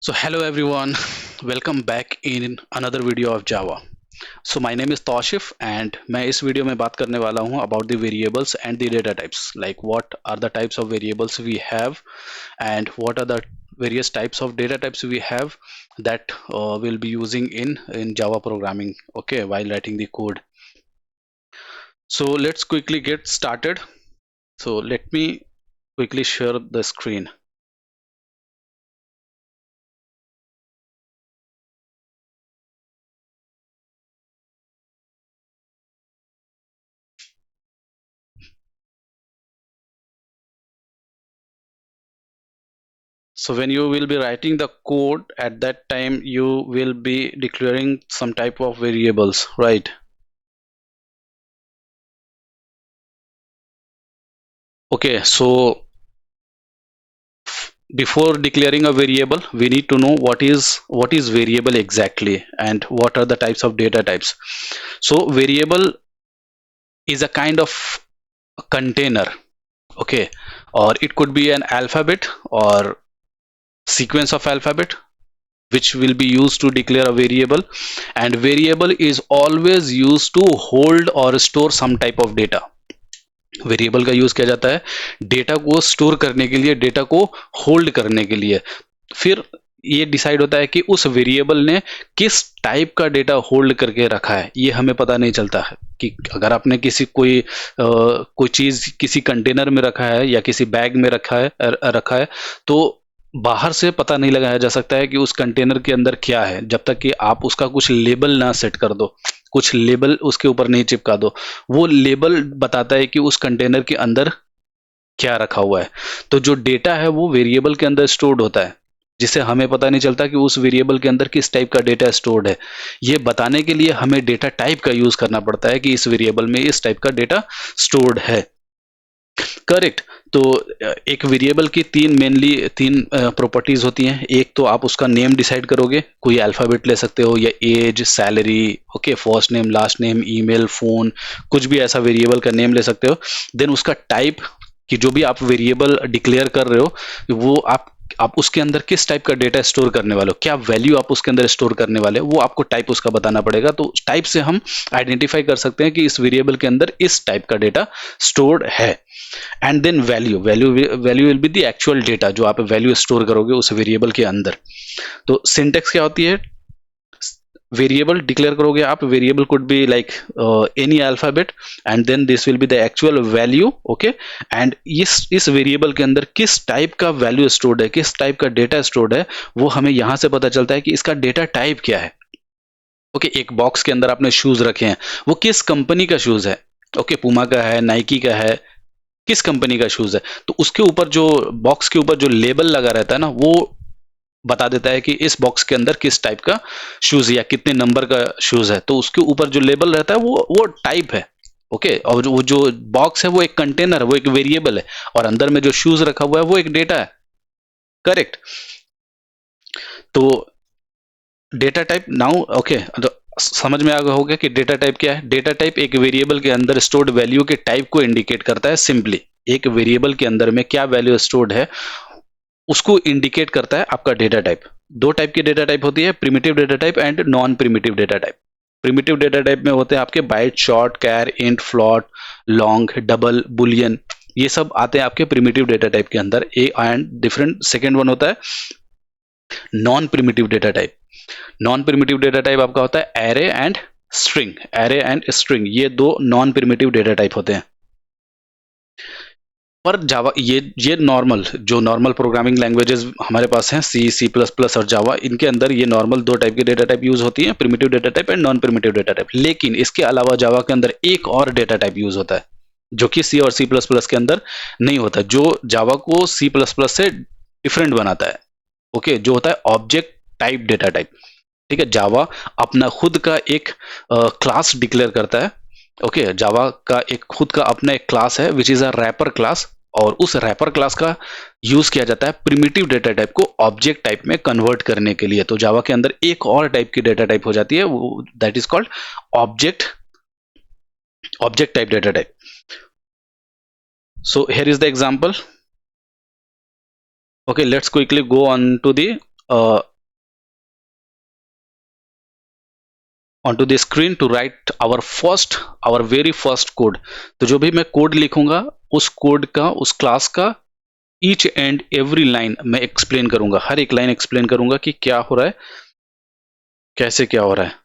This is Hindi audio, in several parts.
So hello everyone, welcome back in another video of Java. So my name is Taushif and मैं इस वीडियो में बात करने वाला हूँ about the variables and the data types, like what are the types of variables we have and what are the various types of data types we have that we'll be using in Java programming, okay, while writing the code. So let's quickly get started. So let me quickly share the screen. So when you will be writing the code, at that time you will be declaring some type of variables, right? Okay, so before declaring a variable, we need to know what is variable exactly and what are the types of data types. So variable is a kind of container, okay, or it could be an alphabet or sequence of alphabet which will be used to declare a variable, and variable is always used to hold or store some type of data. Variable का यूज किया जाता है डेटा को स्टोर करने के लिए, डेटा को होल्ड करने के लिए। फिर ये डिसाइड होता है कि उस वेरिएबल ने किस टाइप का डेटा होल्ड करके रखा है, ये हमें पता नहीं चलता है। कि अगर आपने कोई चीज किसी कंटेनर में रखा है या किसी बैग में रखा है तो बाहर से पता नहीं लगाया जा सकता है कि उस कंटेनर के अंदर क्या है, जब तक कि आप उसका कुछ लेबल ना सेट कर दो, कुछ लेबल उसके ऊपर नहीं चिपका दो। वो लेबल बताता है कि उस कंटेनर के अंदर क्या रखा हुआ है। तो जो डेटा है वो वेरिएबल के अंदर स्टोर्ड होता है, जिसे हमें पता नहीं चलता कि उस वेरिएबल के अंदर किस टाइप का डेटा स्टोर्ड है। ये बताने के लिए हमें डेटा टाइप का यूज करना पड़ता है कि इस वेरिएबल में इस टाइप का डेटा स्टोर्ड है। करेक्ट। तो एक वेरिएबल की तीन प्रॉपर्टीज होती हैं। एक तो आप उसका नेम डिसाइड करोगे, कोई अल्फाबेट ले सकते हो या age, salary, okay, first name, last name, email, phone, कुछ भी ऐसा वेरिएबल का नेम ले सकते हो। देन उसका टाइप, कि जो भी आप वेरिएबल डिक्लेयर कर रहे हो वो आप उसके अंदर किस टाइप का डेटा स्टोर करने वाले हो, क्या वैल्यू आप उसके अंदर स्टोर करने वाले हो, वो आपको टाइप उसका बताना पड़ेगा। तो टाइप से हम आइडेंटिफाई कर सकते हैं कि इस वेरिएबल के अंदर इस टाइप का डेटा स्टोर्ड है। And then value will be the actual data, जो आप वैल्यू स्टोर करोगे उस वेरिएबल के अंदर। तो सिंटेक्स क्या होती है, वेरिएबल डिक्लेयर करोगे आप, variable could be like any alphabet and then this will be the actual value, okay. And इस वेरिएबल के अंदर किस टाइप का वैल्यू स्टोर्ड है, किस टाइप का डेटा स्टोर्ड है, वो हमें यहां से पता चलता है कि इसका डेटा टाइप क्या है। ओके, एक बॉक्स के अंदर आपने शूज रखे हैं, वो किस कंपनी का शूज है, ओके, पुमा का है, नाइकी का है, किस कंपनी का शूज है। तो उसके ऊपर जो बॉक्स के ऊपर जो लेबल लगा रहता है ना, वो बता देता है कि इस बॉक्स के अंदर किस टाइप का शूज या कितने नंबर का शूज है। तो उसके ऊपर जो लेबल रहता है वो टाइप है, ओके। और वो जो बॉक्स है वो एक कंटेनर है, वो एक वेरिएबल है, और अंदर में जो शूज रखा हुआ है वो एक डेटा है। करेक्ट। तो डेटा टाइप नाउ, ओके, तो समझ में आ गया होगा कि डेटा टाइप क्या है। डेटा टाइप एक वेरिएबल के अंदर स्टोर्ड वैल्यू के टाइप को इंडिकेट करता है। सिंपली एक वेरिएबल के अंदर में क्या वैल्यू स्टोर्ड है उसको इंडिकेट करता है आपका डेटा टाइप। दो टाइप की डेटा टाइप होती है, primitive data type and non primitive data type. Primitive data type में होते हैं आपके byte, short, char, int, float, long, double, boolean, ये सब आते हैं आपके प्रिमिटिव डेटा टाइप के अंदर। A and different second one होता है non primitive data type. Non primitive data type आपका होता है array and string. Array and string ये दो नॉन प्रिमिटिव डेटा टाइप होते हैं। पर जावा, ये नॉर्मल जो नॉर्मल प्रोग्रामिंग लैंग्वेजेस हमारे पास हैं, सी, सी प्लस प्लस और जावा, इनके अंदर ये नॉर्मल दो टाइप की डेटा टाइप यूज होती है, primitive data type and non primitive data type. लेकिन इसके अलावा जावा के अंदर एक और डेटा टाइप यूज होता है जो कि सी और सी प्लस प्लस के अंदर नहीं होता, जो जावा को सी प्लस प्लस से डिफरेंट बनाता है, ओके, जो होता है ऑब्जेक्ट टाइप डेटा टाइप। ठीक है, जावा अपना खुद का एक क्लास डिक्लेयर करता है, ओके। जावा का एक खुद का अपना एक क्लास है which is a rapper class, और उस रैपर क्लास का यूज किया जाता है प्रिमिटिव डेटा टाइप को ऑब्जेक्ट टाइप में कन्वर्ट करने के लिए। तो जावा के अंदर एक और टाइप की डेटा टाइप हो जाती है, that is called object object type data type. So here is the example, okay, let's quickly go on to the onto the screen to write our very first code. तो जो भी मैं कोड लिखूंगा उस कोड का, उस क्लास का ईच एंड एवरी लाइन मैं एक्सप्लेन करूंगा, हर एक लाइन एक्सप्लेन करूंगा कि क्या हो रहा है, कैसे क्या हो रहा है।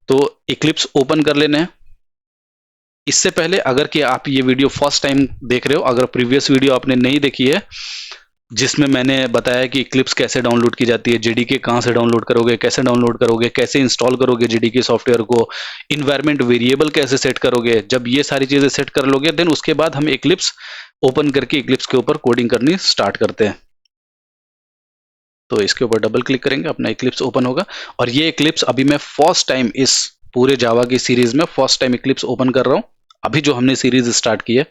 तो इक्लिप्स ओपन कर लेना है। इससे पहले अगर कि आप ये वीडियो फर्स्ट टाइम देख रहे हो, अगर प्रीवियस वीडियो आपने नहीं देखी है जिसमें मैंने बताया कि इक्लिप्स कैसे डाउनलोड की जाती है, जेडीके कहाँ से डाउनलोड करोगे, कैसे डाउनलोड करोगे, कैसे इंस्टॉल करोगे जेडीके सॉफ्टवेयर को, इन्वायरमेंट वेरिएबल कैसे सेट करोगे, जब ये सारी चीजें सेट कर लोगे देन उसके बाद हम इक्लिप्स ओपन करके इक्लिप्स के ऊपर कोडिंग करनी स्टार्ट करते हैं। तो इसके ऊपर डबल क्लिक करेंगे, अपना इक्लिप्स ओपन होगा। और ये इक्लिप्स अभी मैं फर्स्ट टाइम इस पूरे जावा की सीरीज में फर्स्ट टाइम इक्लिप्स ओपन कर रहा हूँ। अभी जो हमने सीरीज स्टार्ट की है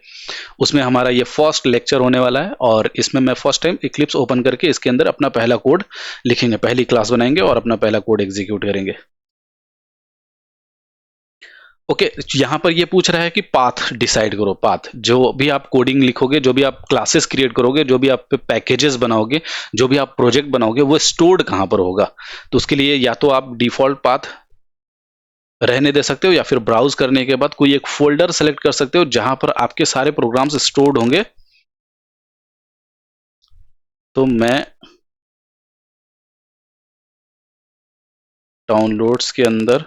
उसमें हमारा ये फर्स्ट लेक्चर होने वाला है, और इसमें मैं फर्स्ट टाइम इक्लिप्स ओपन करके इसके अंदर अपना पहला कोड लिखेंगे, पहली क्लास बनाएंगे और अपना पहला कोड एग्जीक्यूट करेंगे। ओके, यहाँ पर ये पूछ रहा है कि पाथ डिसाइड करो। पाथ, जो भी आप कोडिंग लिखोगे, जो भी आप क्लासेस क्रिएट करोगे, जो भी आप पैकेजेस बनाओगे, जो भी आप प्रोजेक्ट बनाओगे, वो स्टोर्ड कहाँ पर होगा। तो उसके लिए या तो आप डिफॉल्ट पाथ रहने दे सकते हो या फिर ब्राउज करने के बाद कोई एक फोल्डर सेलेक्ट कर सकते हो जहां पर आपके सारे प्रोग्राम्स स्टोर्ड होंगे। तो मैं डाउनलोड्स के अंदर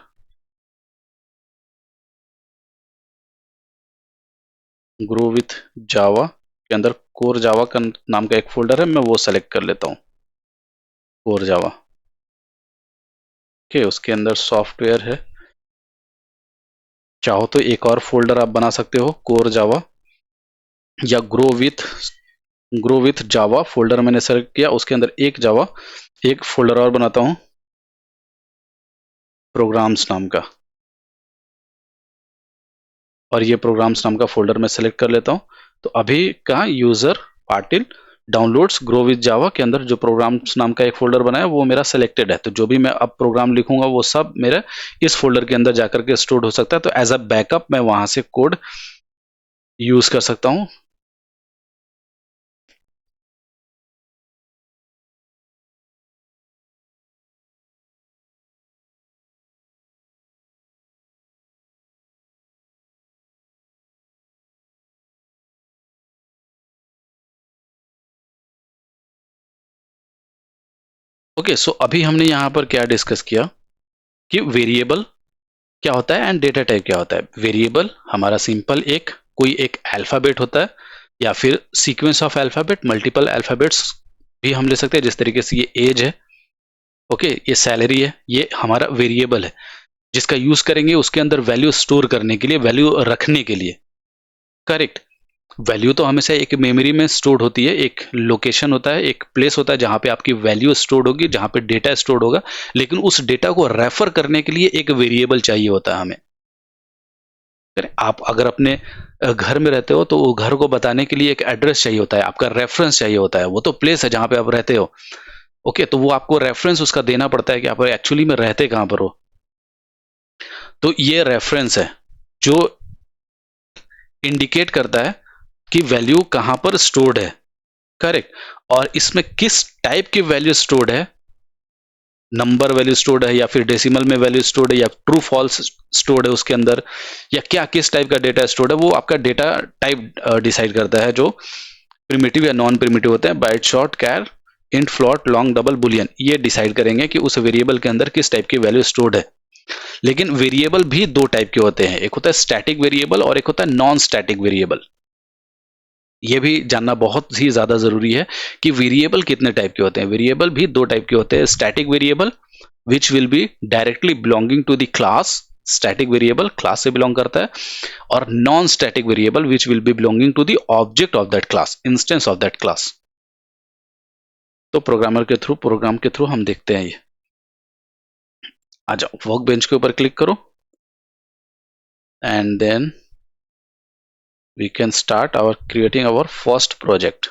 ग्रो विथ जावा के अंदर कोर जावा का नाम का एक फोल्डर है, मैं वो सेलेक्ट कर लेता हूँ, कोर जावा के। उसके अंदर सॉफ्टवेयर है, चाहो तो एक और फोल्डर आप बना सकते हो, कोर जावा या ग्रो विथ जावा फोल्डर मैंने सेलेक्ट किया। उसके अंदर एक जावा, एक फोल्डर और बनाता हूँ प्रोग्राम्स नाम का, और ये प्रोग्राम्स नाम का फोल्डर मैं सेलेक्ट कर लेता हूँ। तो अभी कहाँ user Patil downloads grow with Java के अंदर जो प्रोग्राम्स नाम का एक फोल्डर बनाया वो मेरा सेलेक्टेड है। तो जो भी मैं अब प्रोग्राम लिखूंगा वो सब मेरे इस फोल्डर के अंदर जाकर के स्टोर हो सकता है। तो एज अ बैकअप मैं वहां से कोड यूज कर सकता हूँ। ओके, सो अभी हमने यहाँ पर क्या डिस्कस किया कि वेरिएबल क्या होता है एंड डेटा टाइप क्या होता है। वेरिएबल हमारा सिंपल कोई एक अल्फाबेट होता है, या फिर sequence of alphabet, multiple alphabets भी हम ले सकते हैं। जिस तरीके से ये एज है, ओके, ये सैलरी है, ये हमारा वेरिएबल है जिसका यूज करेंगे उसके अंदर वैल्यू स्टोर करने के लिए, वैल्यू रखने के लिए। करेक्ट। वैल्यू तो हमेशा एक मेमोरी में स्टोर्ड होती है, एक लोकेशन होता है, एक प्लेस होता है जहां पे आपकी वैल्यू स्टोर्ड होगी, जहां पे डेटा स्टोर्ड होगा। लेकिन उस डेटा को रेफर करने के लिए एक वेरिएबल चाहिए होता है हमें। आप अगर अपने घर में रहते हो तो वो घर को बताने के लिए एक एड्रेस चाहिए होता है, आपका रेफरेंस चाहिए होता है। वो तो प्लेस है जहां पे आप रहते हो, ओके, तो वो आपको रेफरेंस उसका देना पड़ता है कि आप एक्चुअली में रहते कहां पर हो। तो ये रेफरेंस है जो इंडिकेट करता है कि वैल्यू कहां पर स्टोर्ड है। करेक्ट। और इसमें किस टाइप की वैल्यू स्टोर्ड है, नंबर वैल्यू स्टोर्ड है या फिर डेसिमल में वैल्यू स्टोर्ड है या ट्रू फॉल्स स्टोर्ड है उसके अंदर, या क्या किस टाइप का डेटा स्टोर्ड है, वो आपका डेटा टाइप डिसाइड करता है। जो प्रिमिटिव या नॉन प्रिमिटिव होते हैं, byte, short, char, int, float, long, double, boolean, ये डिसाइड करेंगे कि उस वेरिएबल के अंदर किस टाइप की वैल्यू स्टोर्ड है। लेकिन वेरिएबल भी दो टाइप के होते हैं, एक होता है स्टैटिक वेरिएबल और एक होता है नॉन स्टैटिक वेरिएबल। ये भी जानना बहुत ही ज्यादा जरूरी है कि वेरिएबल कितने टाइप के होते हैं। वेरिएबल भी दो टाइप के होते हैं, static variable which will be directly belonging to the class, static variable class से बिलोंग करता है, और non static variable which will be belonging to the object of that class, instance of that class. तो प्रोग्राम के थ्रू हम देखते हैं ये। आ जाओ, वर्क बेंच के ऊपर क्लिक करो and then we can start our creating our first project.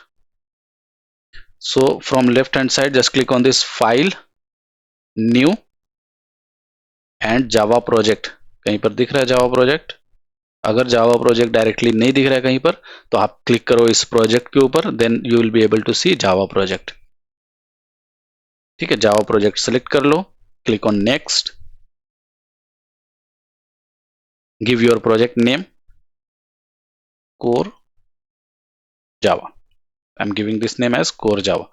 So from left hand side just click on this file, new and java project। कहीं पर दिख रहा है जावा प्रोजेक्ट? अगर जावा प्रोजेक्ट डायरेक्टली नहीं दिख रहा है कहीं पर तो आप क्लिक करो इस प्रोजेक्ट के ऊपर, then you will be able to see Java project. ठीक है, जावा प्रोजेक्ट सेलेक्ट कर लो, click on next, give your project name core Java, I am giving this name as core Java.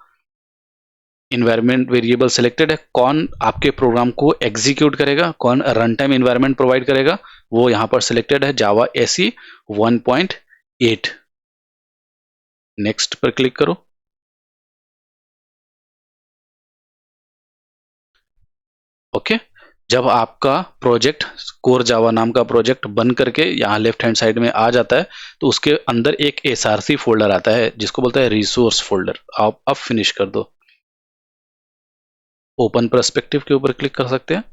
Environment variable selected है, कौन आपके प्रोग्राम को एग्जीक्यूट करेगा, कौन रन टाइम इन्वायरमेंट प्रोवाइड करेगा, वो यहां पर सिलेक्टेड है, जावा एसी 1.8। नेक्स्ट पर क्लिक करो। ओके, जब आपका प्रोजेक्ट कोर जावा नाम का प्रोजेक्ट बन करके यहाँ लेफ्ट हैंड साइड में आ जाता है, तो उसके अंदर एक एसआरसी फोल्डर आता है जिसको बोलता है रिसोर्स फोल्डर। आप अब फिनिश कर दो, ओपन पर्सपेक्टिव के ऊपर क्लिक कर सकते हैं।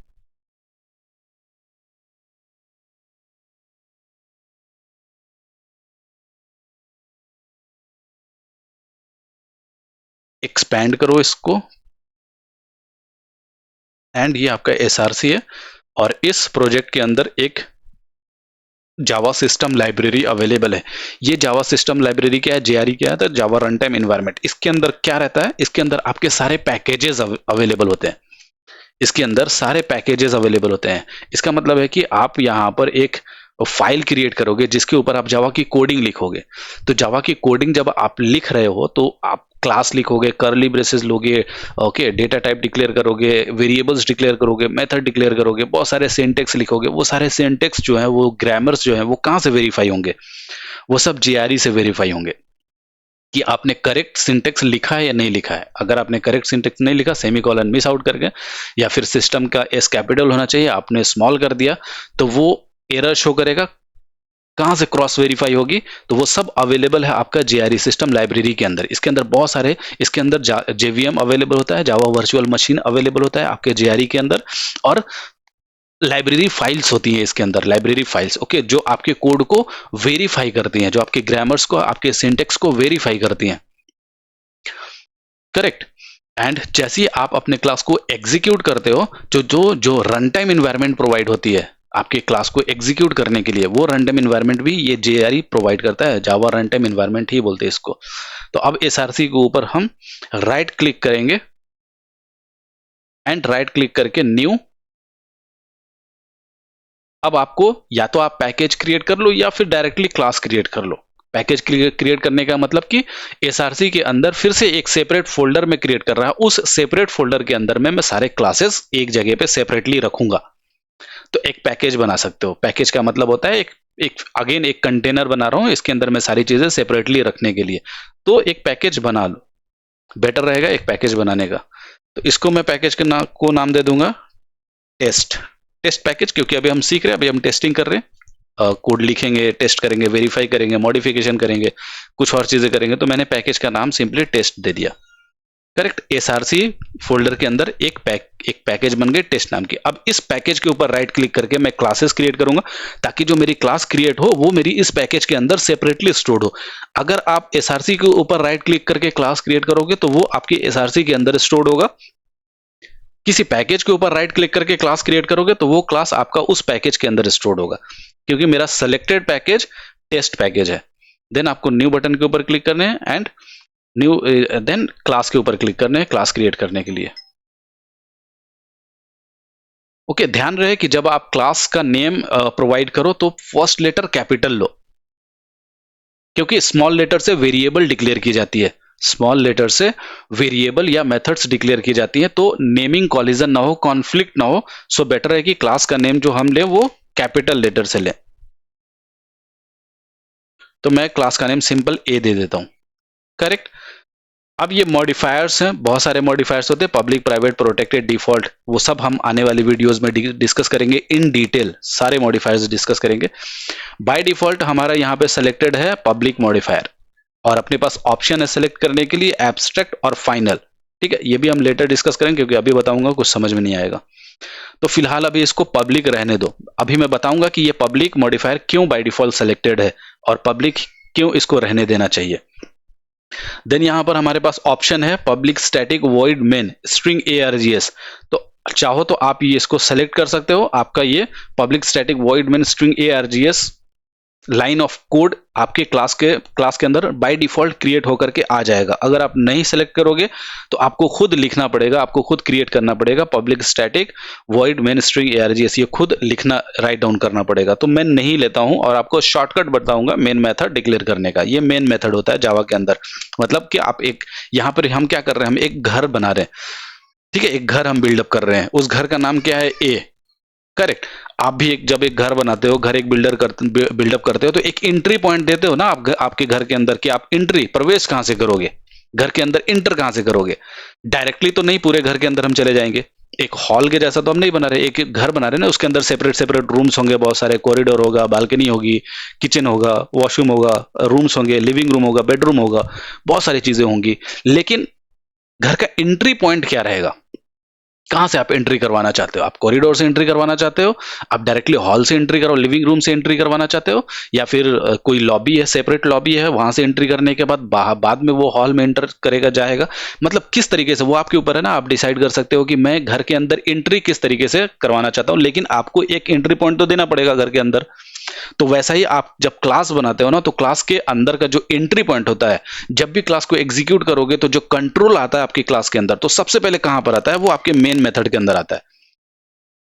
एक्सपैंड करो इसको, एंड ये आपका एसआरसी है, और इस प्रोजेक्ट के अंदर एक जावा सिस्टम लाइब्रेरी अवेलेबल है। ये जावा सिस्टम लाइब्रेरी क्या है, जेआरई क्या है, तो जावा रन टाइम इन्वायरमेंट। इसके अंदर क्या रहता है, इसके अंदर आपके सारे पैकेजेस अवेलेबल होते हैं, इसके अंदर सारे पैकेजेस अवेलेबल होते हैं। इसका मतलब है कि आप यहाँ पर एक फाइल क्रिएट करोगे जिसके ऊपर आप जावा की कोडिंग लिखोगे। तो जावा की कोडिंग जब आप लिख रहे हो तो आप क्लास लिखोगे, कर्ली ब्रेसेस लोगे, ओके, डेटा टाइप डिक्लेयर करोगे, वेरिएबल्स डिक्लेयर करोगे, मेथड डिक्लेयर करोगे, बहुत सारे सिंटेक्स लिखोगे। वो सारे सिंटेक्स जो है, वो ग्रामर्स जो है, वो कहाँ से वेरीफाई होंगे, वो सब जेआरई से वेरीफाई होंगे कि आपने करेक्ट सिंटेक्स लिखा है या नहीं लिखा है। अगर आपने करेक्ट सिंटेक्स नहीं लिखा, सेमीकोलन मिस आउट करके, या फिर सिस्टम का एस कैपिटल होना चाहिए, आपने स्मॉल कर दिया, तो वो एरर शो करेगा। कहां से क्रॉस वेरीफाई होगी, तो वो सब अवेलेबल है आपका जेआरई सिस्टम लाइब्रेरी के अंदर। इसके अंदर बहुत सारे, इसके अंदर जेवीएम अवेलेबल होता है, जावा वर्चुअल मशीन अवेलेबल होता है आपके जेआरई के अंदर, और लाइब्रेरी फाइल्स होती हैं इसके अंदर, लाइब्रेरी फाइल्स, ओके, जो आपके कोड को वेरीफाई करती हैं, जो आपके ग्रामर्स को, आपके सिंटेक्स को वेरीफाई करती हैं, करेक्ट। एंड जैसे ही आप अपने क्लास को एग्जीक्यूट करते हो, जो जो जो रन टाइम इन्वायरमेंट प्रोवाइड होती है आपके क्लास को एग्जीक्यूट करने के लिए, वो रन टाइम इन्वायरमेंट भी ये जेआरई प्रोवाइड करता है, जावा रन टाइम इन्वायरमेंट ही बोलते हैं इसको। तो अब एसआरसी के ऊपर हम राइट क्लिक करेंगे, एंड राइट क्लिक करके न्यू। अब आपको या तो आप पैकेज क्रिएट कर लो या फिर डायरेक्टली क्लास क्रिएट कर लो। पैकेज क्रिएट करने का मतलब कि एसआरसी के अंदर फिर से एक सेपरेट फोल्डर में क्रिएट कर रहा है, उस सेपरेट फोल्डर के अंदर में मैं सारे क्लासेस एक जगह पे सेपरेटली रखूंगा। तो एक पैकेज बना सकते हो। पैकेज का मतलब होता है एक अगेन एक कंटेनर बना रहा हूं, इसके अंदर मैं सारी चीजें सेपरेटली रखने के लिए। तो एक पैकेज बना लो, बेटर रहेगा एक पैकेज बनाने का। तो इसको मैं पैकेज के को नाम दे दूंगा टेस्ट, टेस्ट पैकेज, क्योंकि अभी हम सीख रहे हैं, अभी हम टेस्टिंग कर रहे हैं, कोड लिखेंगे, टेस्ट करेंगे, वेरीफाई करेंगे, मॉडिफिकेशन करेंगे, कुछ और चीजें करेंगे। तो मैंने पैकेज का नाम सिंपली टेस्ट दे दिया, करेक्ट। एसआरसी फोल्डर के अंदर एक पैकेज बन गई टेस्ट नाम की। अब इस पैकेज के ऊपर राइट क्लिक करके मैं क्लासेस क्रिएट करूंगा, ताकि जो मेरी क्लास क्रिएट हो वो मेरी इस पैकेज के अंदर सेपरेटली स्टोर्ड हो। अगर आप एसआरसी के ऊपर राइट क्लिक करके क्लास क्रिएट करोगे तो वो आपकी एसआरसी के अंदर स्टोर्ड होगा। किसी पैकेज के ऊपर राइट क्लिक करके क्लास क्रिएट करोगे तो वो क्लास आपका उस पैकेज के अंदर स्टोर्ड होगा, क्योंकि मेरा सेलेक्टेड पैकेज टेस्ट पैकेज है। देन आपको न्यू बटन के ऊपर क्लिक करने हैं, एंड न्यू, देन क्लास के ऊपर क्लिक करने हैं क्लास क्रिएट करने के लिए। ओके, ध्यान रहे कि जब आप क्लास का नेम प्रोवाइड करो तो फर्स्ट लेटर कैपिटल लो, क्योंकि स्मॉल लेटर से वेरिएबल डिक्लेयर की जाती है, स्मॉल लेटर से वेरिएबल या मेथड्स डिक्लेयर की जाती हैं, तो नेमिंग कॉलिजन ना हो, कॉन्फ्लिक्ट ना हो। सो बेटर है कि क्लास का नेम जो हम ले वो कैपिटल लेटर से लें। तो मैं क्लास का नेम सिंपल ए दे देता हूं, करेक्ट। अब ये मॉडिफायर्स हैं, बहुत सारे मॉडिफायर्स होते हैं, पब्लिक, प्राइवेट, प्रोटेक्टेड, डिफॉल्ट, वो सब हम आने वाली वीडियोस में डिस्कस करेंगे इन डिटेल, सारे मॉडिफायर्स डिस्कस करेंगे। बाय डिफॉल्ट हमारा यहाँ पे सेलेक्टेड है पब्लिक मॉडिफायर, और अपने पास ऑप्शन है सेलेक्ट करने के लिए एब्स्ट्रैक्ट और फाइनल, ठीक है। ये भी हम लेटर डिस्कस करेंगे, क्योंकि अभी बताऊंगा कुछ समझ में नहीं आएगा। तो फिलहाल अभी इसको पब्लिक रहने दो। अभी मैं बताऊंगा कि ये पब्लिक मॉडिफायर क्यों बाय डिफॉल्ट सेलेक्टेड है और पब्लिक क्यों इसको रहने देना चाहिए। देन यहां पर हमारे पास ऑप्शन है public static void main string args। तो चाहो तो आप ये इसको सेलेक्ट कर सकते हो, आपका ये public static void main string args line of code आपके क्लास के अंदर बाय डिफॉल्ट क्रिएट होकर के आ जाएगा। अगर आप नहीं सेलेक्ट करोगे तो आपको खुद लिखना पड़ेगा, आपको खुद क्रिएट करना पड़ेगा। Public static void main string args, ये खुद लिखना, राइट डाउन करना पड़ेगा। तो मैं नहीं लेता हूं और आपको शॉर्टकट बताऊंगा मेन मेथड डिक्लेयर करने का। ये मेन मेथड होता है जावा के अंदर। मतलब कि आप एक, यहां पर हम क्या कर रहे हैं, हम एक घर बना रहे हैं, ठीक है, एक घर हम बिल्डअप कर रहे हैं। उस घर का नाम क्या है, ए। करेक्ट। आप भी एक, जब एक घर बनाते हो, घर एक बिल्डअप करते हो, तो एक एंट्री पॉइंट देते हो ना आप आपके घर के अंदर, कि आप एंट्री, प्रवेश कहां से करोगे, घर के अंदर इंटर कहां से करोगे। डायरेक्टली तो नहीं पूरे घर के अंदर हम चले जाएंगे, एक हॉल के जैसा तो हम नहीं बना रहे, एक घर बना रहे ना, उसके अंदर सेपरेट सेपरेट रूम्स होंगे, बहुत सारे कॉरिडोर होगा, बालकनी होगी, किचन होगा, वॉशरूम होगा, रूम्स होंगे, लिविंग रूम होगा, बेडरूम होगा, बहुत सारी चीजें होंगी। लेकिन घर का एंट्री पॉइंट क्या रहेगा, कहां से आप एंट्री करवाना चाहते हो? आप कॉरिडोर से एंट्री करवाना चाहते हो, आप डायरेक्टली हॉल से एंट्री करो, लिविंग रूम से एंट्री करवाना चाहते हो, या फिर कोई लॉबी है, सेपरेट लॉबी है, वहां से एंट्री करने के बाद बाद में वो हॉल में एंटर करेगा, जाएगा। मतलब किस तरीके से, वो आपके ऊपर है ना, आप डिसाइड कर सकते हो कि मैं घर के अंदर एंट्री किस तरीके से करवाना चाहता हूं। लेकिन आपको एक एंट्री पॉइंट तो देना पड़ेगा घर के अंदर। तो वैसा ही आप जब क्लास बनाते हो ना, तो क्लास के अंदर का जो एंट्री पॉइंट होता है, जब भी क्लास को एग्जीक्यूट करोगे तो जो कंट्रोल आता है आपकी क्लास के अंदर, तो सबसे पहले कहां पर आता है, वो आपके मेन मेथड के अंदर आता है।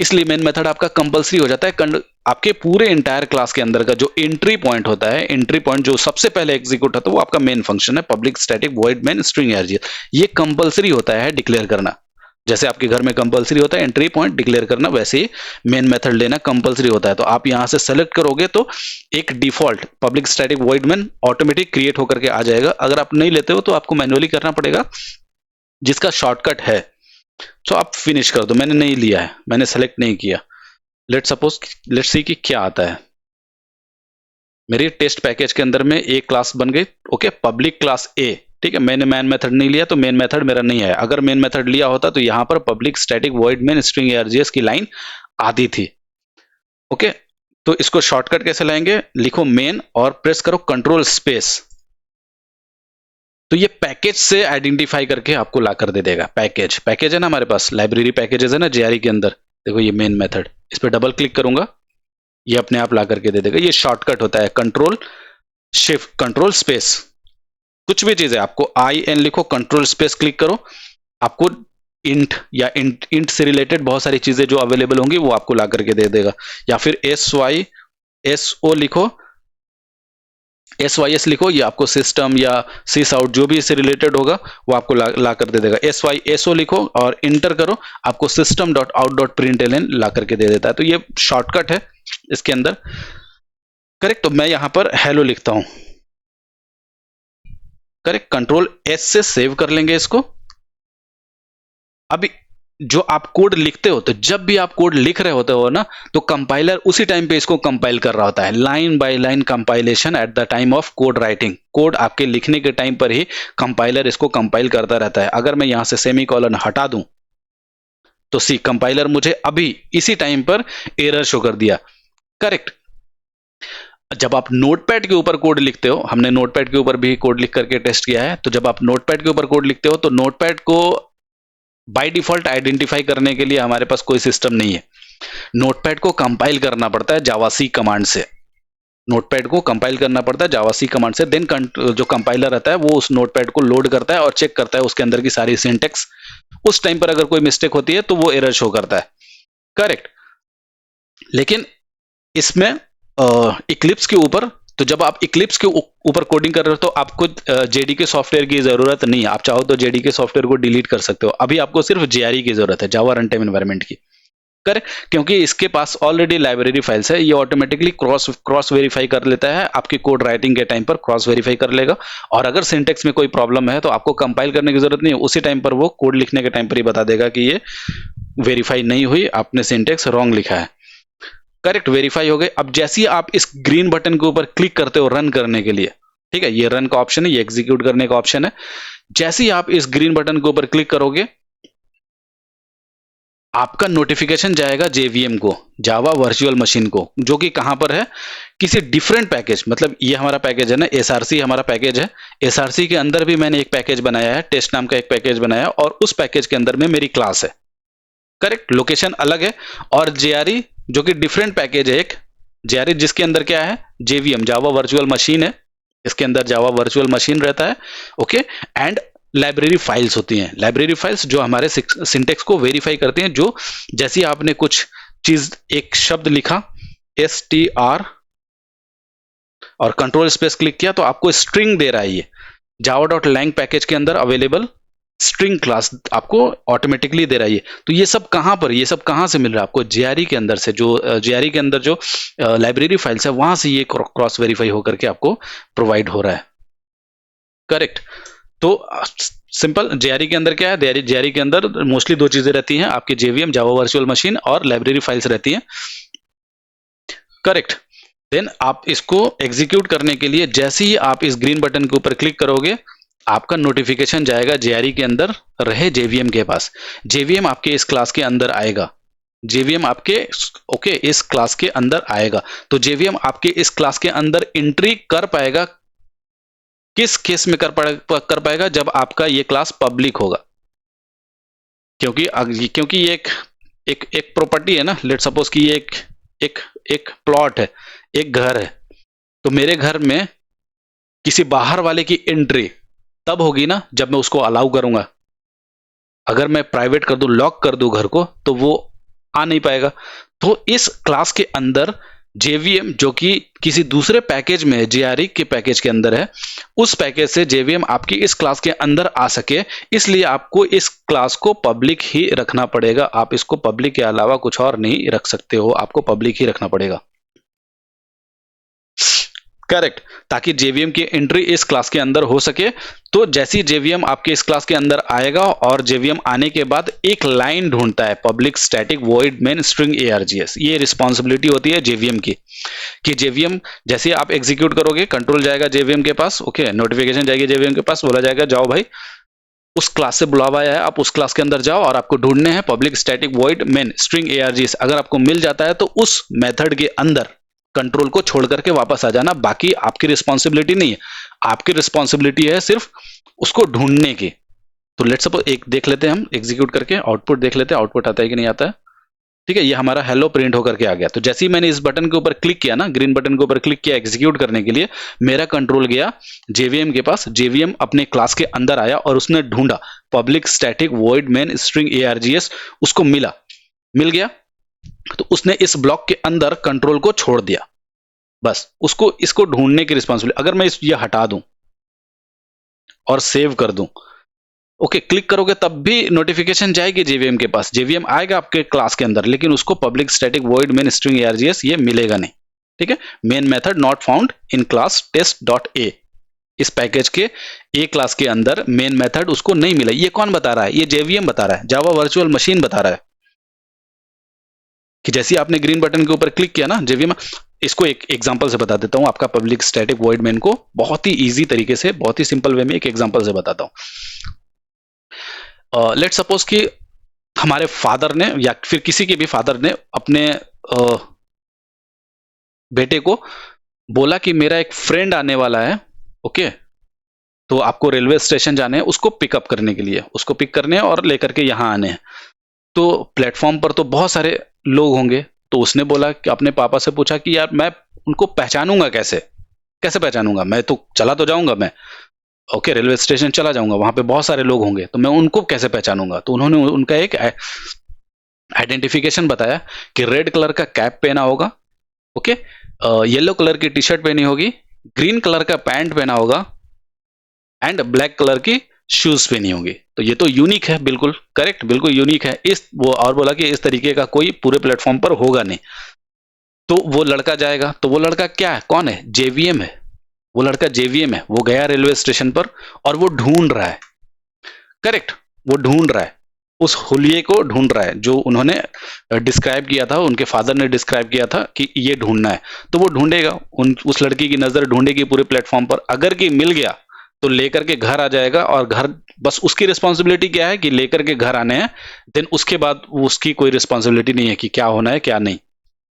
इसलिए मेन मेथड आपका कंपलसरी हो जाता है। आपके पूरे इंटायर क्लास के अंदर का जो एंट्री पॉइंट होता है, एंट्री पॉइंट जो सबसे पहले एग्जीक्यूट होता है, वो आपका मेन फंक्शन है, public static void main string args। ये कंपलसरी होता है डिक्लेयर करना। जैसे आपके घर में कंपलसरी होता है एंट्री पॉइंट डिक्लेयर करना, वैसे ही मेन मेथड लेना कंपलसरी होता है। तो आप यहां से सेलेक्ट करोगे तो एक default public static void main automatic create होकर के आ जाएगा। अगर आप नहीं लेते हो तो आपको मैन्युअली करना पड़ेगा, जिसका शॉर्टकट है। तो आप फिनिश कर दो, मैंने नहीं लिया है, मैंने सेलेक्ट नहीं किया। लेट्स सी कि क्या आता है। मेरी टेस्ट पैकेज के अंदर में एक क्लास बन गई, ओके, पब्लिक क्लास ए। ठीक है, मैंने मेन मेथड नहीं लिया तो मेन मेथड मेरा नहीं है। अगर मेन मेथड लिया होता तो यहां पर public static void main string args की लाइन आती थी। ओके, तो इसको शॉर्टकट कैसे लाएंगे, लिखो मेन और प्रेस करो कंट्रोल स्पेस। तो ये पैकेज से आइडेंटिफाई करके आपको ला कर दे देगा। पैकेज पैकेज है ना हमारे पास, लाइब्रेरी पैकेजेस है ना जेआरई के अंदर। देखो ये मेन मेथड, इस पर डबल क्लिक करूंगा, ये अपने आप ला करके दे देगा। ये शॉर्टकट होता है, कंट्रोल शिफ्ट कंट्रोल स्पेस। कुछ भी चीज है, आपको IN लिखो, कंट्रोल स्पेस क्लिक करो, आपको इंट या इंट से रिलेटेड बहुत सारी चीजें जो अवेलेबल होंगी वो आपको ला करके दे देगा। या फिर SYSO लिखो, SYS लिखो, ये आपको सिस्टम या सिस आउट जो भी इससे रिलेटेड होगा वो आपको ला कर दे देगा। SYSO लिखो और इंटर करो, आपको system dot out dot println ला करके दे देता है। तो ये शॉर्टकट है इसके अंदर। करेक्ट, तो मैं यहां पर हेलो लिखता हूं। करेक्ट, कंट्रोल S से सेव कर लेंगे इसको। अभी जो आप कोड लिखते हो, तो जब भी आप कोड लिख रहे होते हो ना, तो कंपाइलर उसी टाइम पे इसको कंपाइल कर रहा होता है। Line by line compilation at the time of code writing. Code आपके लिखने के टाइम पर ही कंपाइलर इसको कंपाइल करता रहता है। अगर मैं यहां से सेमीकोलन हटा दूं तो सी कंपाइलर मुझे अभी इसी टाइम पर एरर शो कर दिया। करेक्ट। जब आप नोटपैड के ऊपर कोड लिखते हो, हमने नोटपैड के ऊपर भी कोड लिख करके टेस्ट किया है, तो जब आप नोटपैड के ऊपर कोड लिखते हो तो नोटपैड को बाय डिफॉल्ट आइडेंटिफाई करने के लिए हमारे पास कोई सिस्टम नहीं है। नोटपैड को कंपाइल करना पड़ता है जावासी कमांड से। नोटपैड को कंपाइल करना पड़ता है जावासी कमांड से। देन जो कंपाइलर रहता है वो उस नोटपैड को लोड करता है और चेक करता है उसके अंदर की सारी सिंटेक्स। उस टाइम पर अगर कोई मिस्टेक होती है तो वो एरर शो करता है। करेक्ट। लेकिन इसमें इक्लिप्स के ऊपर, तो जब आप इक्लिप्स के ऊपर कोडिंग कर रहे हो तो आपको जेडीके सॉफ्टवेयर की जरूरत नहीं है। आप चाहो तो जेडीके सॉफ्टवेयर को डिलीट कर सकते हो। अभी आपको सिर्फ जेआरई की जरूरत है, जावा रन टाइम एनवायरनमेंट की। करेक्ट, क्योंकि इसके पास ऑलरेडी लाइब्रेरी फाइल्स है, ये ऑटोमेटिकली क्रॉस वेरीफाई कर लेता है। आपकी कोड राइटिंग के टाइम पर क्रॉस वेरीफाई कर लेगा, और अगर सिंटेक्स में कोई प्रॉब्लम है तो आपको कंपाइल करने की जरूरत नहीं है। उसी टाइम पर वो कोड लिखने के टाइम पर ही बता देगा कि ये वेरीफाई नहीं हुई, आपने सिंटेक्स रॉन्ग लिखा है। करेक्ट, वेरीफाई हो गए। अब जैसे ही आप इस ग्रीन बटन के ऊपर क्लिक करते हो रन करने के लिए, ठीक है, ये रन का ऑप्शन है, ये एग्जीक्यूट करने का ऑप्शन है। जैसे ही आप इस ग्रीन बटन के ऊपर क्लिक करोगे, आपका नोटिफिकेशन जाएगा जेवीएम को, जावा वर्चुअल मशीन को, जो कि कहां पर है, किसी डिफरेंट पैकेज। मतलब ये हमारा पैकेज है ना, एसआरसी हमारा पैकेज है। एसआरसी के अंदर भी मैंने एक पैकेज बनाया है, टेस्ट नाम का एक पैकेज बनाया है, और उस पैकेज के अंदर में मेरी क्लास है। करेक्ट, लोकेशन अलग है। और जेआरई जो कि डिफरेंट पैकेज है एक, जेआरई जिसके अंदर क्या है, जेवीएम जावा वर्चुअल मशीन है, इसके अंदर जावा वर्चुअल मशीन रहता है, ओके। एंड लाइब्रेरी फाइल्स होती हैं, लाइब्रेरी फाइल्स जो हमारे सिंटेक्स को वेरीफाई करती हैं, जो जैसे आपने कुछ चीज एक शब्द लिखा str और कंट्रोल स्पेस क्लिक किया तो आपको स्ट्रिंग दे रहा है, ये जावा डॉट लैंग पैकेज के अंदर अवेलेबल स्ट्रिंग क्लास आपको ऑटोमेटिकली दे रहा है। तो ये सब कहां पर, ये सब कहां से मिल रहा है आपको, जेआरई के अंदर से, जो जेआरई के अंदर जो लाइब्रेरी फाइल्स है वहां से ये क्रॉस वेरीफाई होकर के आपको प्रोवाइड हो रहा है, करेक्ट। तो सिंपल जेआरई के अंदर क्या है, जेआरई के अंदर मोस्टली दो चीजें रहती हैं आपकी, जेवीएम जावा वर्चुअल मशीन और लाइब्रेरी फाइल्स रहती हैं, करेक्ट। देन आप इसको एग्जीक्यूट करने के लिए जैसे ही आप इस ग्रीन बटन के ऊपर क्लिक करोगे आपका नोटिफिकेशन जाएगा जेआरई के अंदर रहे जेवीएम के पास, जेवीएम आपके इस क्लास के अंदर आएगा, जेवीएम आपके ओके इस क्लास के अंदर आएगा। तो जेवीएम आपके इस क्लास के अंदर एंट्री कर पाएगा, किस केस में कर पाएगा, जब आपका ये क्लास पब्लिक होगा, क्योंकि ये एक प्रॉपर्टी है ना, लेट सपोज कि ये एक एक प्लॉट है, एक घर है, तो मेरे घर में किसी बाहर वाले की एंट्री तब होगी ना जब मैं उसको अलाउ करूंगा। अगर मैं प्राइवेट कर दूं, लॉक कर दूं घर को, तो वो आ नहीं पाएगा। तो इस क्लास के अंदर जेवीएम जो कि किसी दूसरे पैकेज में, जेआरई के पैकेज के अंदर है, उस पैकेज से जेवीएम आपकी इस क्लास के अंदर आ सके, इसलिए आपको इस क्लास को पब्लिक ही रखना पड़ेगा। आप इसको पब्लिक के अलावा कुछ और नहीं रख सकते हो, आपको पब्लिक ही रखना पड़ेगा, करेक्ट, ताकि जेवीएम की एंट्री इस क्लास के अंदर हो सके। तो जैसी जेवीएम आपके इस क्लास के अंदर आएगा और जेवीएम आने के बाद एक लाइन ढूंढता है, public static void main string args, ये रिस्पॉन्सिबिलिटी होती है जेवीएम की, कि जेवीएम जैसे आप एग्जीक्यूट करोगे कंट्रोल जाएगा जेवीएम के पास, ओके, नोटिफिकेशन जाएगी जेवीएम के पास, बोला जाएगा जाओ भाई उस क्लास से बुलावा आया है, आप उस क्लास के अंदर जाओ और आपको ढूंढने हैं public static void main string args। अगर आपको मिल जाता है तो उस मेथड के अंदर कंट्रोल को छोड़ करके वापस आ जाना, बाकी आपकी रिस्पॉन्सिबिलिटी नहीं है, आपकी रिस्पॉन्सिबिलिटी है सिर्फ उसको ढूंढने की। तो लेट्स सपोज एक देख लेते हैं, हम एग्जीक्यूट करके आउटपुट देख लेते हैं, आउटपुट आता है कि नहीं आता है। ठीक है, ये हमारा हेलो प्रिंट होकर के आ गया। तो जैसे ही मैंने इस बटन के ऊपर क्लिक किया ना, ग्रीन बटन के ऊपर क्लिक किया एग्जीक्यूट करने के लिए, मेरा कंट्रोल गया जेवीएम के पास, जेवीएम अपने क्लास के अंदर आया और उसने ढूंढा public static void main string args, उसको मिल गया, तो उसने इस ब्लॉक के अंदर कंट्रोल को छोड़ दिया, बस उसको इसको ढूंढने की रिस्पॉन्सिबिलिटी। अगर मैं ये हटा दूं और सेव कर दूं, ओके, क्लिक करोगे तब भी नोटिफिकेशन जाएगी जेवीएम के पास, जेवीएम आएगा आपके क्लास के अंदर, लेकिन उसको public static void main string args ये मिलेगा नहीं, ठीक है। Main method not found in class test dot a, इस पैकेज के ए क्लास के अंदर मेन मेथड उसको नहीं मिला। ये कौन बता रहा है, ये जेवीएम बता रहा है, जावा वर्चुअल मशीन बता रहा है कि जैसे आपने ग्रीन बटन के ऊपर क्लिक किया ना जेवीएम, इसको एक एग्जांपल से बता देता हूं, आपका पब्लिक स्टैटिक वॉइड मेन को बहुत ही इजी तरीके से, बहुत ही सिंपल वे में एक एग्जांपल से बताता हूं। लेट्स सपोज कि हमारे फादर ने या फिर किसी के भी फादर ने अपने बेटे को बोला कि मेरा एक फ्रेंड आने वाला है, ओके, तो आपको रेलवे स्टेशन जाने हैं उसको पिकअप करने के लिए, उसको पिक करने और लेकर के यहां आने हैं। तो प्लेटफॉर्म पर तो बहुत सारे लोग होंगे, तो उसने बोला कि अपने पापा से पूछा कि यार मैं उनको पहचानूंगा कैसे, कैसे पहचानूंगा, मैं तो चला तो जाऊंगा, मैं ओके रेलवे स्टेशन चला जाऊंगा, वहां पे बहुत सारे लोग होंगे, तो मैं उनको कैसे पहचानूंगा। तो उन्होंने उनका एक आइडेंटिफिकेशन बताया कि रेड कलर का कैप पहना होगा, ओके, येलो कलर की टी शर्ट पहनी होगी, ग्रीन कलर का पैंट पहना होगा एंड ब्लैक कलर की शूज पहनी होगी। तो ये तो यूनिक है, बिल्कुल करेक्ट, बिल्कुल यूनिक है इस वो, और बोला कि इस तरीके का कोई पूरे प्लेटफॉर्म पर होगा नहीं। तो वो लड़का जाएगा, तो वो लड़का क्या है, कौन है, जेवीएम है, वो लड़का जेवीएम है, वो गया रेलवे स्टेशन पर और वो ढूंढ रहा है, करेक्ट, वो ढूंढ रहा है, उस हुलिये को ढूंढ रहा है जो उन्होंने डिस्क्राइब किया था, उनके फादर ने डिस्क्राइब किया था कि ये ढूंढना है। तो वो ढूंढेगा, उस लड़की की नजर ढूंढेगी पूरे प्लेटफॉर्म पर, अगर कि मिल गया तो लेकर के घर आ जाएगा, और घर बस उसकी रिस्पॉन्सिबिलिटी क्या है कि लेकर के घर आने हैं, देन उसके बाद उसकी कोई रिस्पॉन्सिबिलिटी नहीं है कि क्या होना है क्या नहीं,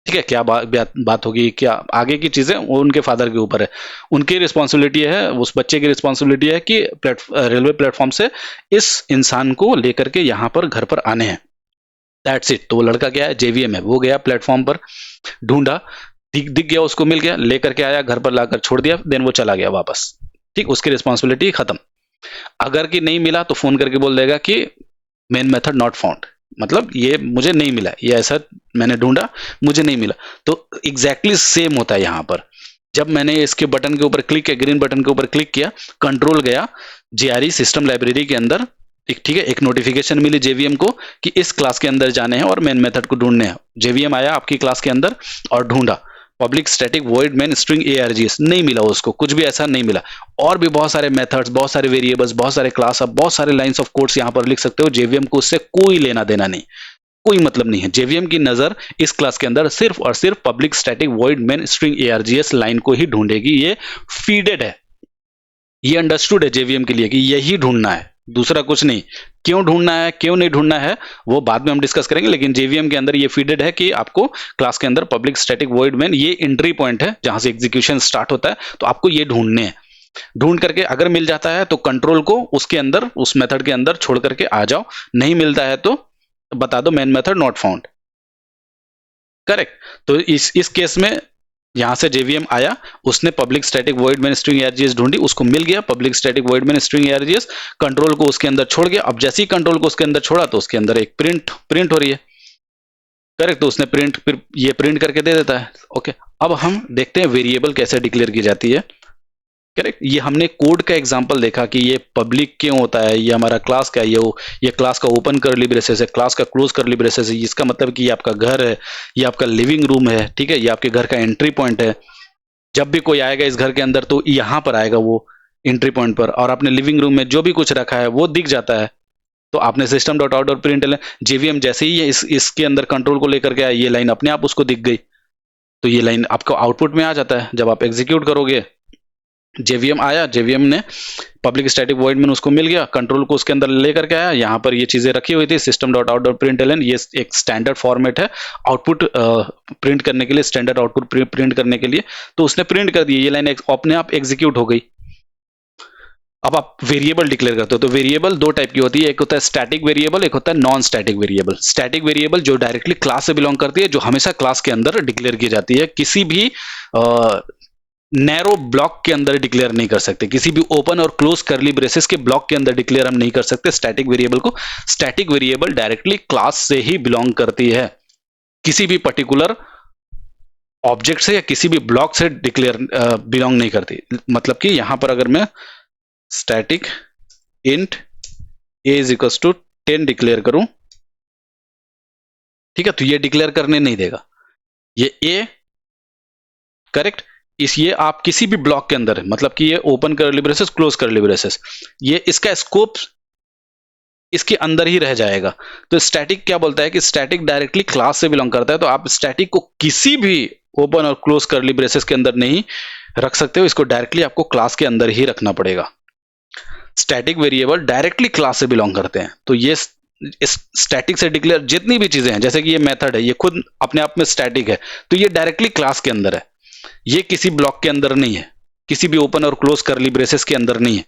ठीक है, क्या बात होगी, क्या आगे की चीजें वो उनके फादर के ऊपर है, उनकी रिस्पॉन्सिबिलिटी है, उस बच्चे की रिस्पॉन्सिबिलिटी है कि रेलवे प्लेटफॉर्म से इस इंसान को लेकर के यहाँ पर घर पर आने हैं, दैट्स इट। तो वो लड़का क्या है, जेवीएम है, वो गया प्लेटफॉर्म पर, ढूंढा, दिख गया, उसको मिल गया, लेकर के आया, घर पर लाकर छोड़ दिया, देन वो चला गया वापस, ठीक, उसकी रिस्पॉन्सिबिलिटी खत्म। अगर कि नहीं मिला तो फोन करके बोल देगा कि मेन मेथड नॉट फाउंड, मतलब ये मुझे नहीं मिला, ये ऐसा मैंने ढूंढा, मुझे नहीं मिला। तो एग्जैक्टली सेम होता है यहाँ पर। जब मैंने इसके बटन के ऊपर क्लिक किया, ग्रीन बटन के ऊपर क्लिक किया, कंट्रोल गया जेआरई सिस्टम लाइब्रेरी के अंदर, एक ठीक है, एक नोटिफिकेशन मिली जेवीएम को कि इस क्लास के अंदर जाने हैं और मेन मेथड को ढूंढने हैं। जेवीएम आया आपकी क्लास के अंदर और ढूंढा, public static void main string args, नहीं मिला उसको, कुछ भी ऐसा नहीं मिला। और भी बहुत सारे मेथड्स, बहुत सारे वेरिएबल्स, बहुत सारे क्लास, आप बहुत सारे लाइंस ऑफ कोड्स यहाँ पर लिख सकते हो, जेवीएम को उससे कोई लेना देना नहीं, कोई मतलब नहीं है। जेवीएम की नजर इस क्लास के अंदर सिर्फ और सिर्फ public static void main string args line को ही ढूंढेगी, ये फीडेड है, ये अंडरस्टूड है जेवीएम के लिए कि यही ढूंढना है, दूसरा कुछ नहीं। क्यों ढूंढना है, क्यों नहीं ढूंढना है, वो बाद में हम डिस्कस करेंगे, लेकिन जेवीएम के अंदर ये फीडेड है कि आपको क्लास के अंदर पब्लिक स्टैटिक वॉइड मेन, ये एंट्री पॉइंट है जहां से एग्जीक्यूशन स्टार्ट होता है, तो आपको ये ढूंढने हैं। ढूंढ करके अगर मिल जाता है तो कंट्रोल को उसके अंदर, उस मेथड के अंदर छोड़ करके आ जाओ, नहीं मिलता है तो बता दो main method not found, correct. तो इस केस में यहां से जेवीएम आया, उसने public static void main string args ढूंढी, उसको मिल गया public static void main string args, control को उसके अंदर छोड़ गया। अब जैसे ही कंट्रोल को उसके अंदर छोड़ा तो उसके अंदर एक प्रिंट हो रही है, करेक्ट, तो उसने प्रिंट, फिर ये प्रिंट करके दे देता है। ओके, अब हम देखते हैं वेरिएबल कैसे डिक्लेयर की जाती है, करेक्ट। ये हमने कोड का एग्जांपल देखा कि ये पब्लिक क्यों होता है, ये हमारा क्लास का है, ये क्लास का ओपन करली ब्रेसेस है, क्लास का क्लोज करली ब्रेसेस है, इसका मतलब कि ये आपका घर है, ये आपका लिविंग रूम है, ठीक है, ये आपके घर का एंट्री पॉइंट है। जब भी कोई आएगा इस घर के अंदर तो यहाँ पर आएगा वो एंट्री पॉइंट पर, और आपने लिविंग रूम में जो भी कुछ रखा है वो दिख जाता है। तो आपने system dot out dot print JVM जैसे ही इसके अंदर कंट्रोल को लेकर के आया, ये लाइन अपने आप उसको दिख गई, तो ये लाइन आपको आउटपुट में आ जाता है। जब आप एग्जीक्यूट करोगे, जेवीएम आया, जेवीएम ने पब्लिक स्टैटिक वॉइड में उसको मिल गया, कंट्रोल को उसके अंदर लेकर के आया, यहाँ पर ये चीजें रखी हुई थी, system dot out dot print ये एक स्टैंडर्ड फॉर्मेट है आउटपुट प्रिंट करने के लिए, स्टैंडर्ड आउटपुट प्रिंट करने के लिए, तो उसने प्रिंट कर दी, ये लाइन अपने आप एग्जीक्यूट हो गई। अब आप वेरिएबल डिक्लेयर करते हो, तो वेरिएबल दो टाइप की होती है, एक होता है स्टैटिक वेरिएबल, एक होता है non static variable. Static variable जो डायरेक्टली क्लास से बिलोंग करती है, जो हमेशा क्लास के अंदर डिक्लेयर की जाती है, किसी भी नैरो ब्लॉक के अंदर डिक्लेयर नहीं कर सकते, किसी भी ओपन और क्लोज करली ब्रेसेस के ब्लॉक के अंदर डिक्लेयर हम नहीं कर सकते स्टैटिक वेरिएबल को। स्टैटिक वेरिएबल डायरेक्टली क्लास से ही बिलोंग करती है, किसी भी पर्टिकुलर ऑब्जेक्ट से या किसी भी ब्लॉक से डिक्लेयर बिलोंग नहीं करती। मतलब कि यहां पर अगर मैं static int a is equal to 10 declare करूं, ठीक है, तो ये डिक्लेयर करने नहीं देगा, ये ए, करेक्ट। ये आप किसी भी ब्लॉक के अंदर है, मतलब कि ये ओपन करली ब्रेसेस, क्लोज करली ब्रेसेस, ये इसका स्कोप इसके अंदर ही रह जाएगा। तो स्टैटिक क्या बोलता है कि स्टैटिक डायरेक्टली क्लास से बिलोंग करता है, तो आप स्टैटिक को किसी भी ओपन और क्लोज करली ब्रेसेस के अंदर नहीं रख सकते हो, इसको डायरेक्टली आपको क्लास के अंदर ही रखना पड़ेगा। स्टैटिक वेरिएबल डायरेक्टली क्लास से बिलोंग करते हैं, तो ये स्टैटिक से डिक्लेयर जितनी भी चीजें हैं, जैसे कि ये मेथड है, ये खुद अपने आप में स्टैटिक है, तो ये डायरेक्टली क्लास के अंदर है, ये किसी ब्लॉक के अंदर नहीं है, किसी भी ओपन और क्लोज करली ब्रेसेस के अंदर नहीं है,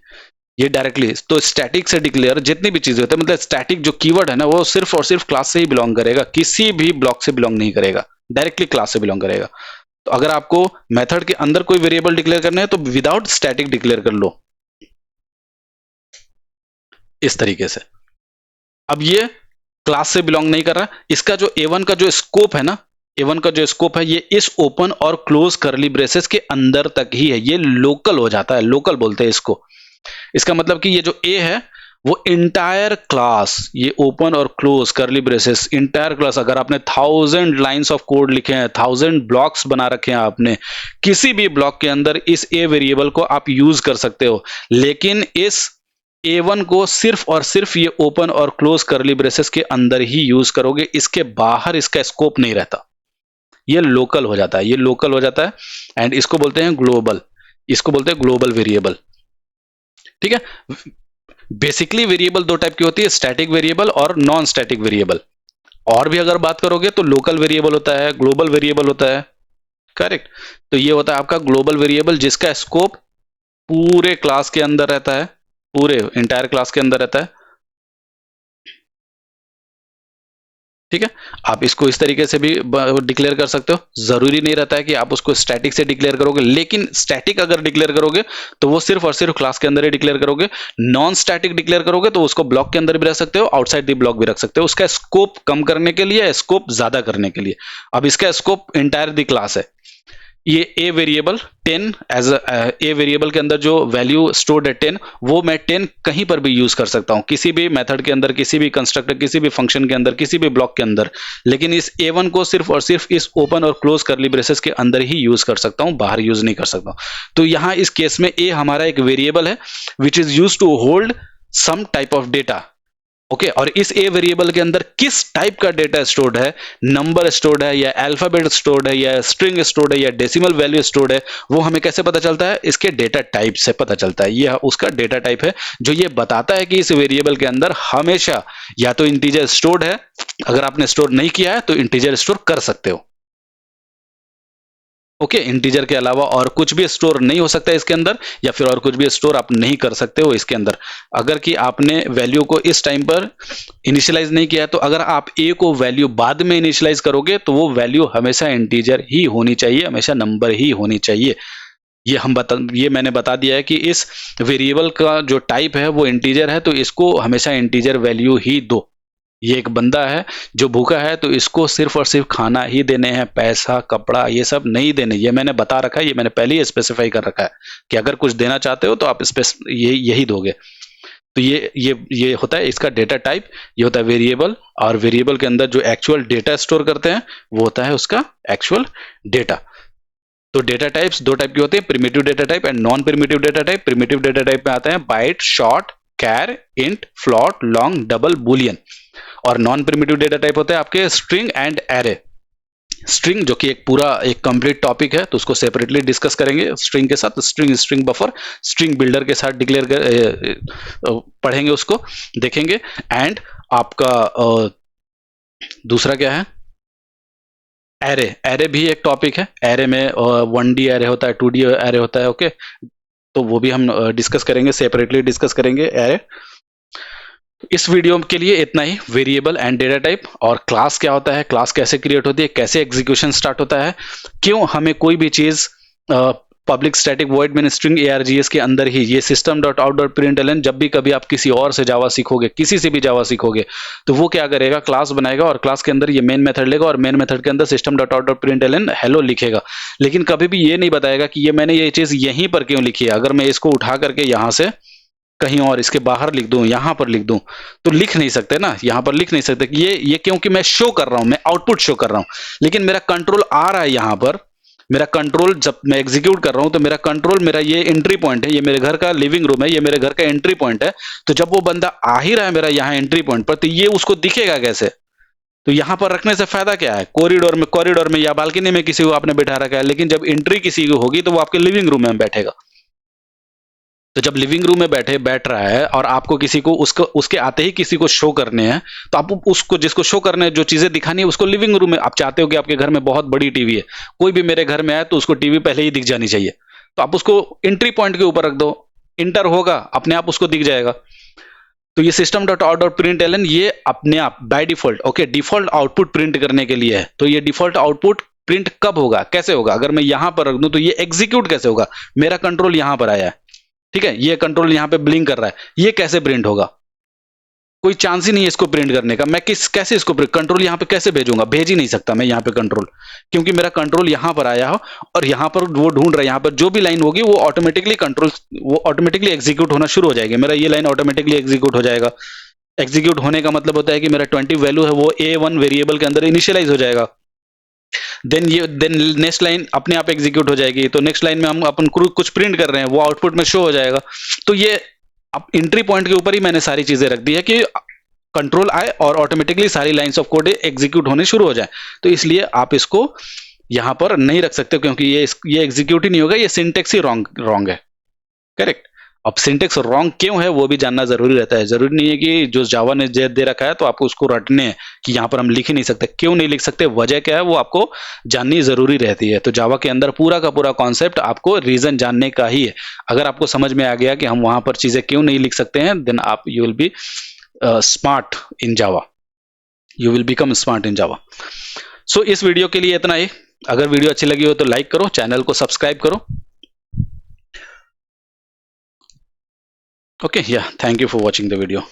ये डायरेक्टली। तो स्टैटिक से डिक्लेयर जितनी भी चीजें होती है, मतलब स्टैटिक जो कीवर्ड है ना, वो सिर्फ और सिर्फ क्लास से ही बिलोंग करेगा, किसी भी ब्लॉक से बिलोंग नहीं करेगा, डायरेक्टली क्लास से बिलोंग करेगा। तो अगर आपको मेथड के अंदर कोई वेरिएबल डिक्लेयर करना है तो विदाउट स्टैटिक डिक्लेयर कर लो, इस तरीके से। अब ये क्लास से बिलोंग नहीं कर रहा, इसका जो A1 का जो स्कोप है ना, A1 का जो स्कोप है, ये इस ओपन और क्लोज करली ब्रेसेस के अंदर तक ही है, ये लोकल हो जाता है, लोकल बोलते हैं इसको। इसका मतलब कि ये जो A है वो इंटायर क्लास, ये ओपन और क्लोज करली ब्रेसेस इंटायर क्लास, अगर आपने 1000 लाइंस ऑफ कोड लिखे हैं, 1000 ब्लॉक्स बना रखे हैं आपने, किसी भी ब्लॉक के अंदर इस A वेरिएबल को आप यूज कर सकते हो, लेकिन इस A1 को सिर्फ और सिर्फ ये ओपन और क्लोज करली ब्रेसेस के अंदर ही यूज करोगे, इसके बाहर इसका स्कोप नहीं रहता, ये लोकल हो जाता है, ये लोकल हो जाता है। एंड इसको बोलते हैं ग्लोबल, इसको बोलते हैं ग्लोबल वेरिएबल, ठीक है। बेसिकली वेरिएबल दो टाइप की होती है, स्टैटिक वेरिएबल और नॉन स्टैटिक वेरिएबल। और भी अगर बात करोगे तो लोकल वेरिएबल होता है, ग्लोबल वेरिएबल होता है, करेक्ट। तो ये होता है आपका ग्लोबल वेरिएबल, जिसका स्कोप पूरे क्लास के अंदर रहता है, पूरे इंटायर क्लास के अंदर रहता है। ठीक है, आप इसको इस तरीके से भी डिक्लेयर कर सकते हो। जरूरी नहीं रहता है कि आप उसको स्टैटिक से डिक्लेयर करोगे, लेकिन स्टैटिक अगर डिक्लेयर करोगे तो वो सिर्फ और सिर्फ क्लास के अंदर ही डिक्लेयर करोगे। नॉन स्टैटिक डिक्लेयर करोगे तो उसको ब्लॉक के अंदर भी रख सकते हो, आउटसाइड द ब्लॉक भी रख सकते हो, उसका स्कोप कम करने के लिए, स्कोप ज्यादा करने के लिए। अब इसका स्कोप इंटायर द क्लास है। ये a variable 10 as a variable के अंदर जो वैल्यू स्टोर्ड है 10, वो मैं 10 कहीं पर भी यूज कर सकता हूं, किसी भी मेथड के अंदर, किसी भी कंस्ट्रक्टर, किसी भी फंक्शन के अंदर, किसी भी ब्लॉक के अंदर। लेकिन इस A1 को सिर्फ और सिर्फ इस ओपन और क्लोज करली ब्रेसेस के अंदर ही यूज कर सकता हूं, बाहर यूज नहीं कर सकता हूं। तो यहां इस केस में ए हमारा एक वेरिएबल है which is use to hold some type of data. Okay, और इस ए वेरिएबल के अंदर किस टाइप का डेटा स्टोर्ड है, नंबर स्टोर्ड है या अल्फाबेट स्टोर्ड है या स्ट्रिंग स्टोर्ड है या डेसिमल वैल्यू स्टोर्ड है, वो हमें कैसे पता चलता है? इसके डेटा टाइप से पता चलता है। ये उसका डेटा टाइप है जो ये बताता है कि इस वेरिएबल के अंदर हमेशा या तो इंटीजर स्टोर्ड है, अगर आपने स्टोर नहीं किया है तो इंटीजर स्टोर कर सकते हो। ओके, इंटीजर के अलावा और कुछ भी स्टोर नहीं हो सकता है इसके अंदर, या फिर और कुछ भी स्टोर आप नहीं कर सकते हो इसके अंदर। अगर कि आपने वैल्यू को इस टाइम पर इनिशियलाइज नहीं किया है, तो अगर आप ए को वैल्यू बाद में इनिशियलाइज करोगे तो वो वैल्यू हमेशा इंटीजर ही होनी चाहिए, हमेशा नंबर ही होनी चाहिए। ये मैंने बता दिया है कि इस वेरिएबल का जो टाइप है वो इंटीजर है, तो इसको हमेशा इंटीजर वैल्यू ही दो। ये एक बंदा है जो भूखा है, तो इसको सिर्फ और सिर्फ खाना ही देने हैं, पैसा कपड़ा ये सब नहीं देने। ये मैंने बता रखा है, ये मैंने पहले ही स्पेसिफाई कर रखा है कि अगर कुछ देना चाहते हो तो आप यही दोगे। तो ये होता है इसका डेटा टाइप, ये होता है वेरिएबल। और वेरिएबल के अंदर जो एक्चुअल डेटा स्टोर करते हैं वो होता है उसका एक्चुअल डेटा। तो डेटा टाइप्स दो टाइप के होते हैं, primitive data type and non primitive data type. Primitive data type में आते हैं byte, short, char, int, float, long, double, boolean. और नॉन प्रिमिटिव डेटा टाइप होते हैं आपके स्ट्रिंग एंड एरे। स्ट्रिंग जो कि एक कंप्लीट टॉपिक है, तो उसको सेपरेटली डिस्कस करेंगे स्ट्रिंग के साथ। String, string buffer, string builder के साथ डिक्लेयर पढ़ेंगे, उसको देखेंगे। एंड आपका दूसरा क्या है? एरे। एरे भी एक टॉपिक है। एरे में 1D एरे होता है, 2D एरे होता है। ओके, तो वो भी हम डिस्कस करेंगे, सेपरेटली डिस्कस करेंगे एरे। इस वीडियो के लिए इतना ही। वेरिएबल एंड डेटा टाइप, और क्लास क्या होता है, क्लास कैसे क्रिएट होती है, कैसे एग्जीक्यूशन स्टार्ट होता है, क्यों हमें कोई भी चीज public static void main string ARGS के अंदर ही, ये system dot out dot println, जब भी कभी आप किसी और से जावा सीखोगे, किसी से भी जावा सीखोगे, तो वो क्या करेगा, क्लास बनाएगा और क्लास के अंदर ये मेन मेथड लेगा और मेन मेथड के अंदर system dot out dot println hello लिखेगा। लेकिन कभी भी ये नहीं बताएगा कि ये मैंने ये चीज यहीं पर क्यों लिखी है। अगर मैं इसको उठा करके यहाँ से कहीं और इसके बाहर लिख दूं, यहां पर लिख दूं, तो लिख नहीं सकते ना, यहां पर लिख नहीं सकते कि ये क्योंकि मैं शो कर रहा हूं, मैं आउटपुट शो कर रहा हूं, लेकिन मेरा कंट्रोल आ रहा है यहां पर। मेरा कंट्रोल जब मैं एग्जीक्यूट कर रहा हूं तो मेरा कंट्रोल, मेरा ये एंट्री पॉइंट है, ये मेरे घर का लिविंग रूम है, ये मेरे घर का एंट्री पॉइंट है। तो जब वो बंदा आ ही रहा है मेरा यहाँ एंट्री पॉइंट पर, तो ये उसको दिखेगा कैसे? तो यहां पर रखने से फायदा क्या है? कॉरिडोर में या बालकनी में किसी को आपने बैठा रखा है, लेकिन जब एंट्री किसी की होगी तो वो आपके लिविंग रूम में बैठेगा। तो जब लिविंग रूम में बैठ रहा है और आपको किसी को उसके आते ही किसी को शो करने हैं, तो आप उसको, जिसको शो करने हैं, जो चीजें दिखानी है, उसको लिविंग रूम में, आप चाहते हो कि आपके घर में बहुत बड़ी टीवी है, कोई भी मेरे घर में आए तो उसको टीवी पहले ही दिख जानी चाहिए, तो आप उसको एंट्री पॉइंट के ऊपर रख दो, इंटर होगा अपने आप उसको दिख जाएगा। तो ये system dot out dot print एलन, ये अपने आप by default, okay, default output print करने के लिए है। तो ये डिफॉल्ट आउटपुट प्रिंट कब होगा, कैसे होगा? अगर मैं यहां पर रख दूं तो ये एग्जीक्यूट कैसे होगा? मेरा कंट्रोल यहां पर आया है, ठीक है, ये कंट्रोल यहां पे ब्लिंक कर रहा है, ये कैसे प्रिंट होगा? कोई चांस ही नहीं है इसको प्रिंट करने का। मैं कैसे इसको कंट्रोल यहां पे कैसे भेजूंगा? भेज ही नहीं सकता मैं यहां पे कंट्रोल, क्योंकि मेरा कंट्रोल यहां पर आया हो और यहां पर वो ढूंढ रहा है, यहां पर जो भी लाइन होगी वो ऑटोमेटिकली एग्जीक्यूट होना शुरू हो जाएगी। मेरा ये लाइन ऑटोमेटिकली एग्जीक्यूट हो जाएगा। एग्जीक्यूट होने का मतलब होता है कि मेरा 20 वैल्यू है वो A1 वेरिएबल के अंदर इनिशियलाइज हो जाएगा। देन नेक्स्ट लाइन अपने आप एग्जीक्यूट हो जाएगी। तो नेक्स्ट लाइन में हम अपन कुछ प्रिंट कर रहे हैं, वो आउटपुट में शो हो जाएगा। तो ये अब एंट्री पॉइंट के ऊपर ही मैंने सारी चीजें रख दी है कि कंट्रोल आए और ऑटोमेटिकली सारी लाइंस ऑफ कोड एग्जीक्यूट होने शुरू हो जाए। तो इसलिए आप इसको यहां पर नहीं रख सकते, क्योंकि ये एग्जीक्यूट ही नहीं होगा, ये सिंटेक्स ही रॉन्ग है। करेक्ट। अब सिंटेक्स रॉन्ग क्यों है वो भी जानना जरूरी रहता है। जरूरी नहीं है कि जो जावा ने दे रखा है तो आपको उसको रटने हैं कि यहां पर हम लिख ही नहीं सकते। क्यों नहीं लिख सकते, वजह क्या है, वो आपको जाननी जरूरी रहती है। तो जावा के अंदर पूरा का पूरा कॉन्सेप्ट आपको रीजन जानने का ही है। अगर आपको समझ में आ गया कि हम वहां पर चीजें क्यों नहीं लिख सकते हैं, देन आप you will be smart in Java. You will become smart in Java. So इस वीडियो के लिए इतना ही। अगर वीडियो अच्छी लगी हो तो लाइक करो, चैनल को सब्सक्राइब करो। ओके, या thank you for watching the video.